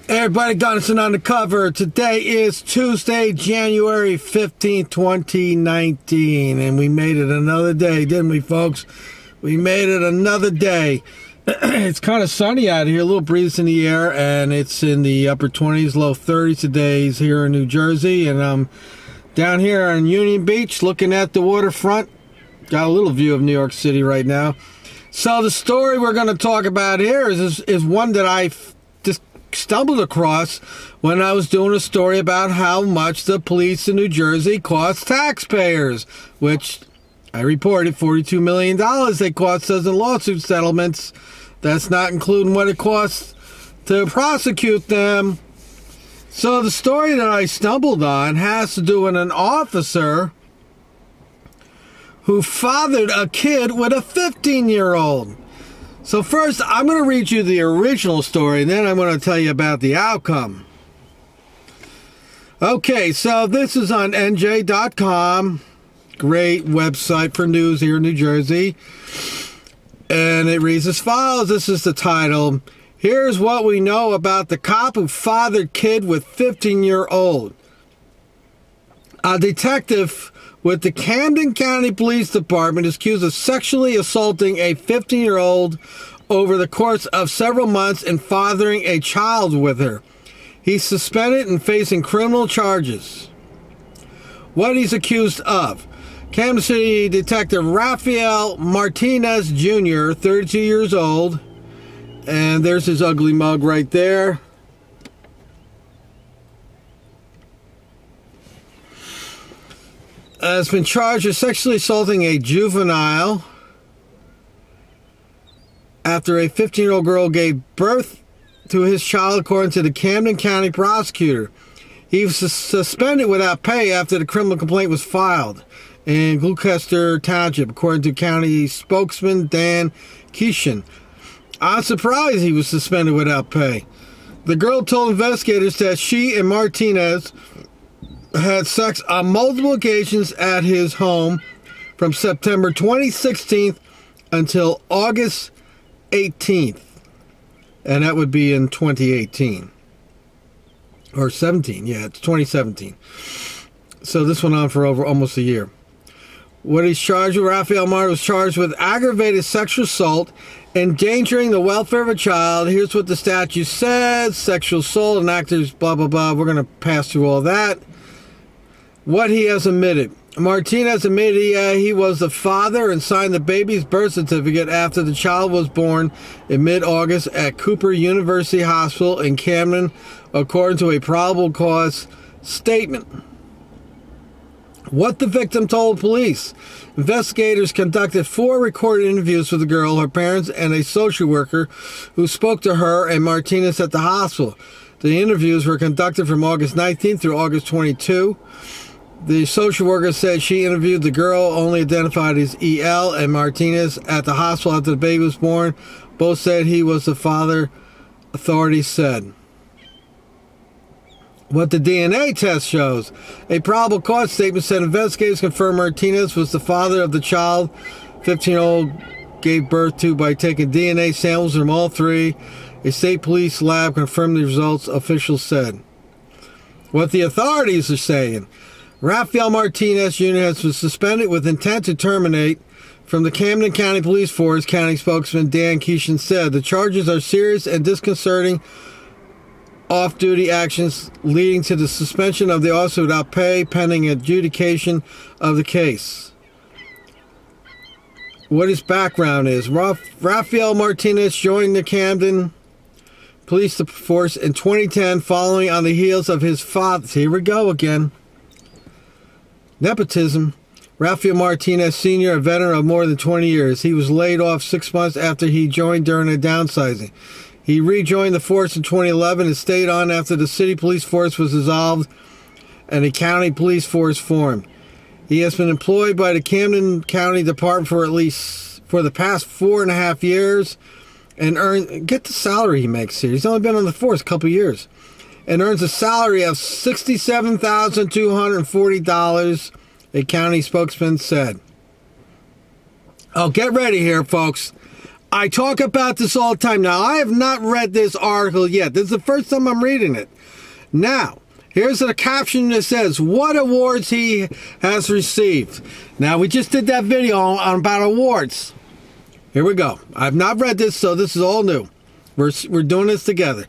Everybody, Gunnison on the cover. Today is Tuesday, January 15th, 2019. And we made it another day, didn't we, folks? We made it another day. It's kind of sunny out here, a little breeze in the air, and it's in the upper 20s, low 30s today here in New Jersey. And I'm down here on Union Beach looking at the waterfront. Got a little view of New York City right now. So the story we're going to talk about here is one that I just stumbled across when I was doing a story about how much the police in New Jersey cost taxpayers, which I reported $42 million they cost us in lawsuit settlements. That's not including what it costs to prosecute them. So the story that I stumbled on has to do with an officer who fathered a kid with a 15-year-old. So first, I'm going to read you the original story, and then I'm going to tell you about the outcome. Okay, so this is on NJ.com. Great website for news here in New Jersey. And it reads as follows. This is the title. Here's what we know about the cop who fathered kid with 15-year-old. A detective with the Camden County Police Department is accused of sexually assaulting a 15-year-old over the course of several months and fathering a child with her. He's suspended and facing criminal charges. What he's accused of: Camden City Detective Raphael Martinez Jr., 32 years old, and there's his ugly mug right there. Has been charged with sexually assaulting a juvenile after a 15-year-old girl gave birth to his child, according to the Camden County prosecutor. He was suspended without pay after the criminal complaint was filed in Gloucester Township, according to county spokesman Dan Keeshan. I'm surprised he was suspended without pay. The girl told investigators that she and Martinez had sex on multiple occasions at his home from September 2016 until August 18th. And that would be in 2018. Or 17. Yeah, it's 2017. So this went on for over almost a year. What he's charged with, Raphael Martinez was charged with aggravated sexual assault, endangering the welfare of a child. Here's what the statute says. Sexual assault and actors, blah, blah, blah. We're going to pass through all that. What he has admitted. Martinez admitted he was the father and signed the baby's birth certificate after the child was born in mid-August at Cooper University Hospital in Camden, according to a probable cause statement. What the victim told police. Investigators conducted 4 recorded interviews with the girl, her parents, and a social worker who spoke to her and Martinez at the hospital. The interviews were conducted from August 19th through August 22. The social worker said she interviewed the girl, only identified as EL, and Martinez at the hospital after the baby was born. Both said he was the father, authorities said. What the DNA test shows. A probable cause statement said investigators confirmed Martinez was the father of the child 15-year-old gave birth to by taking DNA samples from all 3. A state police lab confirmed the results, officials said. What the authorities are saying. Raphael Martinez Jr. has been suspended with intent to terminate from the Camden County Police Force, county spokesman Dan Keeshan said. The charges are serious and disconcerting off-duty actions leading to the suspension of the officer without pay pending adjudication of the case. What his background is. Raphael Martinez joined the Camden Police Force in 2010 following on the heels of his father. Here we go again. Nepotism. Raphael Martinez Sr., a veteran of more than 20 years. He was laid off 6 months after he joined during a downsizing. He rejoined the force in 2011 and stayed on after the city police force was dissolved and a county police force formed. He has been employed by the Camden County Department for the past 4.5 years and get the salary he makes here. He's only been on the force a couple years. And earns a salary of $67,240, a county spokesman said. Oh, get ready here, folks. I talk about this all the time. Now, I have not read this article yet. This is the first time I'm reading it. Now, here's the caption that says, what awards he has received. Now, we just did that video on about awards. Here we go. I've not read this, so this is all new. We're doing this together.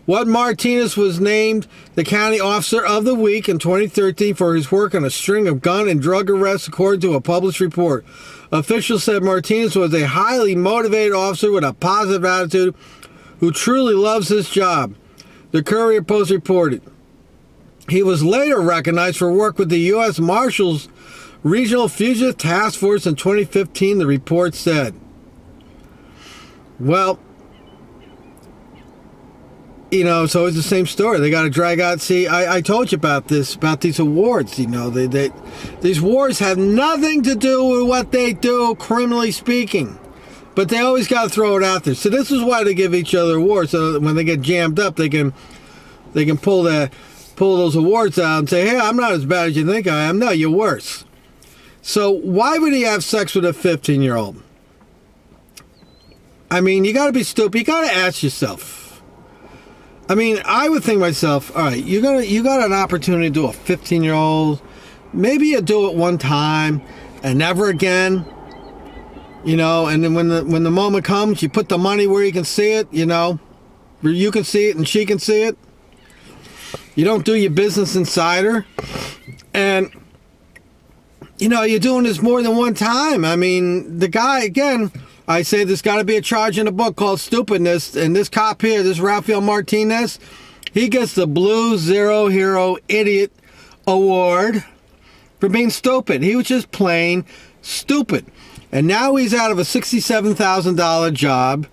What Martinez was named the County Officer of the Week in 2013 for his work on a string of gun and drug arrests, according to a published report. Officials said Martinez was a highly motivated officer with a positive attitude who truly loves his job. The Courier Post reported. He was later recognized for work with the U.S. Marshals Regional Fugitive Task Force in 2015, the report said. Well, you know, so it's the same story. They got to drag out. See, I told you about this, about these awards. You know, these awards have nothing to do with what they do, criminally speaking. But they always got to throw it out there. So this is why they give each other awards. So that when they get jammed up, they can pull those awards out and say, hey, I'm not as bad as you think I am. No, you're worse. So why would he have sex with a 15-year-old? I mean, you got to be stupid. You got to ask yourself. I mean, I would think to myself, all right, you got an opportunity to do a 15-year-old. Maybe you do it one time and never again. You know, and then when the moment comes, you put the money where you can see it, you know, where you can see it and she can see it. You don't do your business inside her. And, you know, you're doing this more than one time. I mean, the guy, again, I say there's got to be a charge in the book called stupidness. And this cop here, this Raphael Martinez, he gets the Blue Zero Hero Idiot Award for being stupid. He was just plain stupid. And now he's out of a $67,000 job.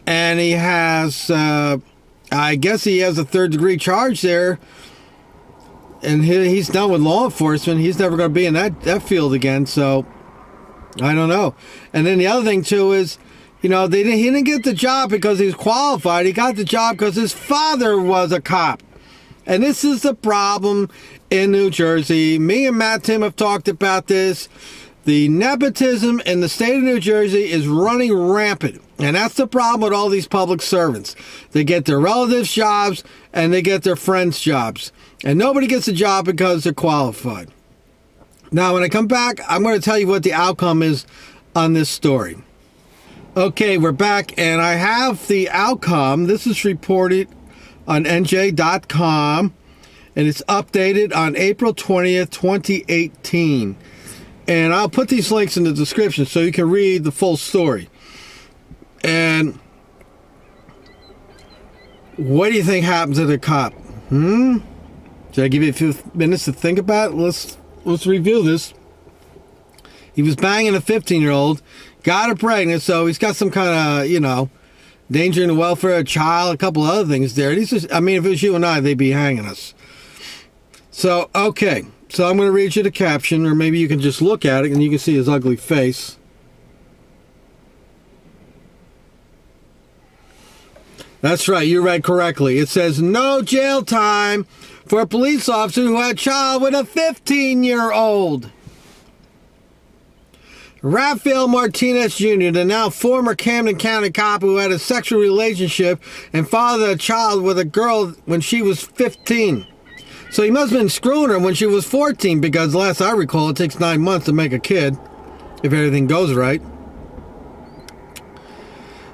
And he has, I guess he has a third-degree charge there. And he's done with law enforcement. He's never going to be in that field again. So, I don't know. And then the other thing, too, is, you know, he didn't get the job because he was qualified. He got the job because his father was a cop. And this is the problem in New Jersey. Me and Matt Tim have talked about this. The nepotism in the state of New Jersey is running rampant. And that's the problem with all these public servants. They get their relatives' jobs and they get their friends' jobs. And nobody gets a job because they're qualified. Now, when I come back, I'm going to tell you what the outcome is on this story. Okay, we're back, and I have the outcome. This is reported on NJ.com, and it's updated on April 20th, 2018. And I'll put these links in the description so you can read the full story. And what do you think happened to the cop? Should I give you a few minutes to think about it? Let's review this. He was banging a 15-year-old, got her pregnant, so he's got some kind of, you know, danger in the welfare of a child, a couple of other things there. These just, I mean, if it was you and I, they'd be hanging us. So, okay. So I'm going to read you the caption, or maybe you can just look at it and you can see his ugly face. That's right, you read correctly. It says, no jail time for a police officer who had a child with a 15-year-old. Raphael Martinez Jr., the now former Camden County cop who had a sexual relationship and fathered a child with a girl when she was 15. So he must have been screwing her when she was 14, because last I recall, it takes 9 months to make a kid, if everything goes right.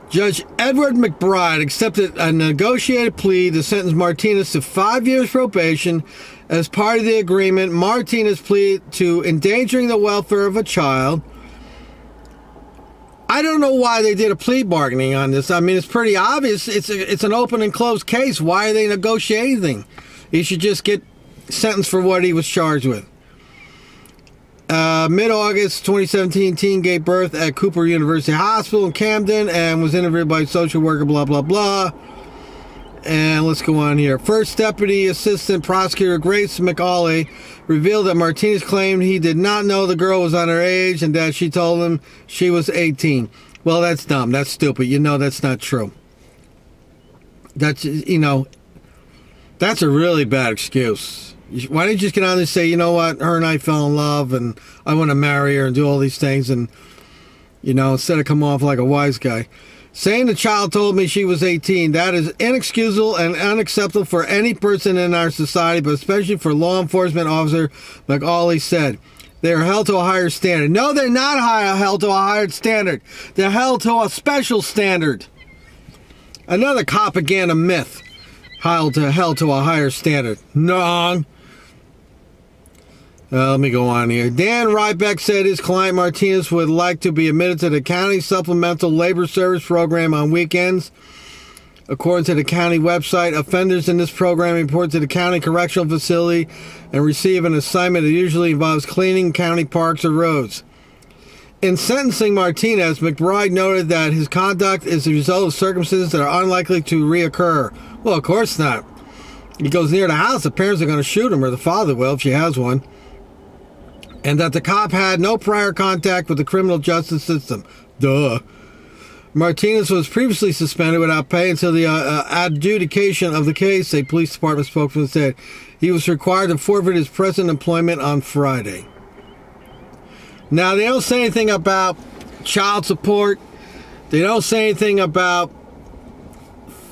Judge Edward McBride accepted a negotiated plea to sentence Martinez to 5 years probation. As part of the agreement, Martinez pleaded to endangering the welfare of a child. I don't know why they did a plea bargaining on this. I mean, it's pretty obvious. It's an open and closed case. Why are they negotiating? He should just get sentenced for what he was charged with. Mid-August 2017, teen gave birth at Cooper University Hospital in Camden and was interviewed by a social worker, blah, blah, blah. And let's go on here. First Deputy Assistant Prosecutor Grace McAuley revealed that Martinez claimed he did not know the girl was underage and that she told him she was 18. Well, that's dumb. That's stupid. You know that's not true. That's, you know, that's a really bad excuse. Why don't you just get on and say, you know what, her and I fell in love and I want to marry her and do all these things, and You know, instead of come off like a wise guy. Saying the child told me she was 18, that is inexcusable and unacceptable for any person in our society, but especially for law enforcement officer, like Ollie said. They are held to a higher standard. No, they're not held to a higher standard. They're held to a special standard. Another propaganda myth. Held to a higher standard. Wrong. Let me go on here. Dan Rybeck said his client Martinez would like to be admitted to the county supplemental labor service program on weekends. According to the county website, offenders in this program report to the county correctional facility and receive an assignment that usually involves cleaning county parks or roads. In sentencing Martinez, McBride noted that his conduct is the result of circumstances that are unlikely to reoccur. Well, of course not. He goes near the house, the parents are going to shoot him, or the father will if she has one. And that the cop had no prior contact with the criminal justice system. Duh. Martinez was previously suspended without pay until the adjudication of the case, a police department spokesman said. He was required to forfeit his present employment on Friday. Now, they don't say anything about child support. They don't say anything about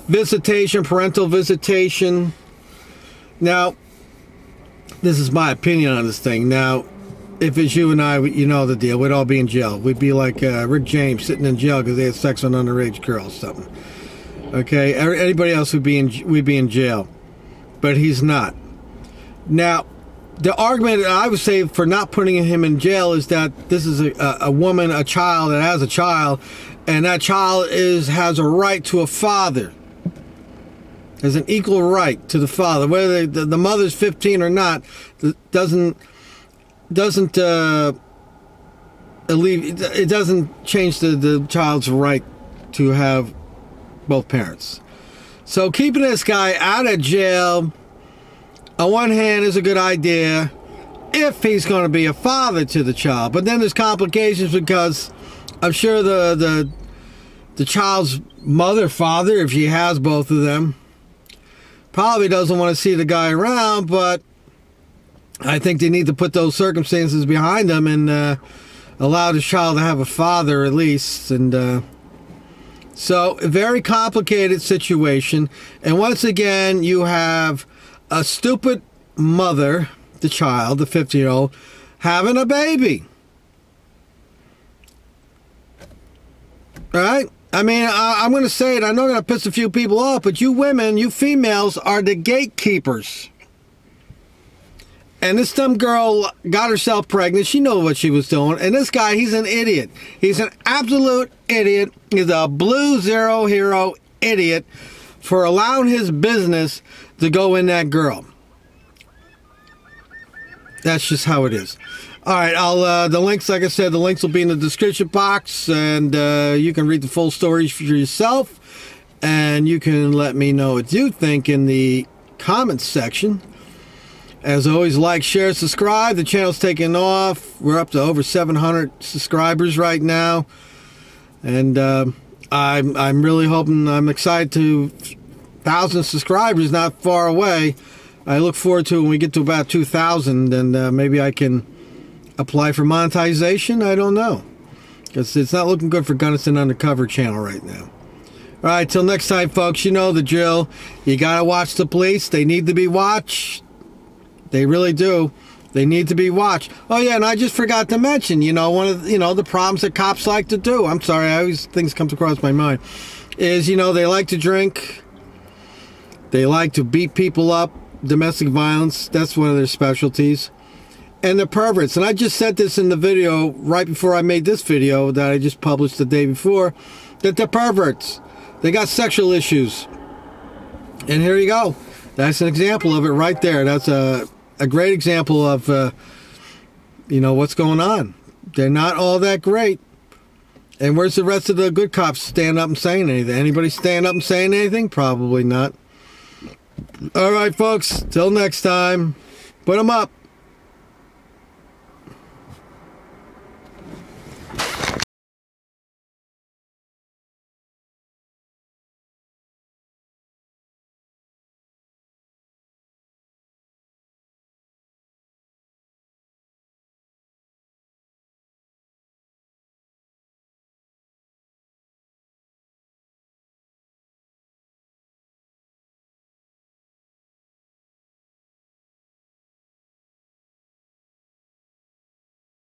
visitation, parental visitation. Now, this is my opinion on this thing. Now, if it's you and I, you know the deal. We'd all be in jail. We'd be like Rick James sitting in jail because they had sex with an underage girl or something. Okay? Anybody else would be in jail. But he's not. Now, the argument I would say for not putting him in jail is that this is a woman, a child that has a child, and that child has a right to a father. Has an equal right to the father. Whether the mother's 15 or not, doesn't it doesn't change the child's right to have both parents. So keeping this guy out of jail on one hand is a good idea if he's going to be a father to the child, but then there's complications because I'm sure the child's father, if she has both of them, probably doesn't want to see the guy around, but I think they need to put those circumstances behind them and allow the child to have a father at least. And so, a very complicated situation. And once again, you have a stupid mother, the child, the 50-year-old, having a baby. All right? I mean, I'm going to say it. I know I'm going to piss a few people off, but you women, you females, are the gatekeepers. And this dumb girl got herself pregnant. She knew what she was doing. And this guy, he's an idiot. He's an absolute idiot. He's a blue zero hero idiot for allowing his business to go in that girl. That's just how it is. All right, the links, like I said, the links will be in the description box. And you can read the full stories for yourself. And you can let me know what you think in the comments section. As always, like, share, subscribe. The channel's taking off. We're up to over 700 subscribers right now. And I'm really hoping, I'm excited to 1,000 subscribers not far away. I look forward to when we get to about 2,000 and maybe I can apply for monetization. I don't know. Because it's not looking good for Gunnison Undercover channel right now. All right, till next time, folks, you know the drill. You got to watch the police. They need to be watched. They really do. They need to be watched. Oh, yeah, and I just forgot to mention, one of the problems that cops like to do. I'm sorry, things come across my mind. Is, they like to drink. They like to beat people up. Domestic violence, that's one of their specialties. And the perverts. And I just said this in the video right before I made this video that I just published the day before. That they're perverts. They got sexual issues. And here you go. That's an example of it right there. That's a great example of, what's going on. They're not all that great. And where's the rest of the good cops stand up and saying anything? Anybody stand up and saying anything? Probably not. All right, folks. Till next time. Put them up.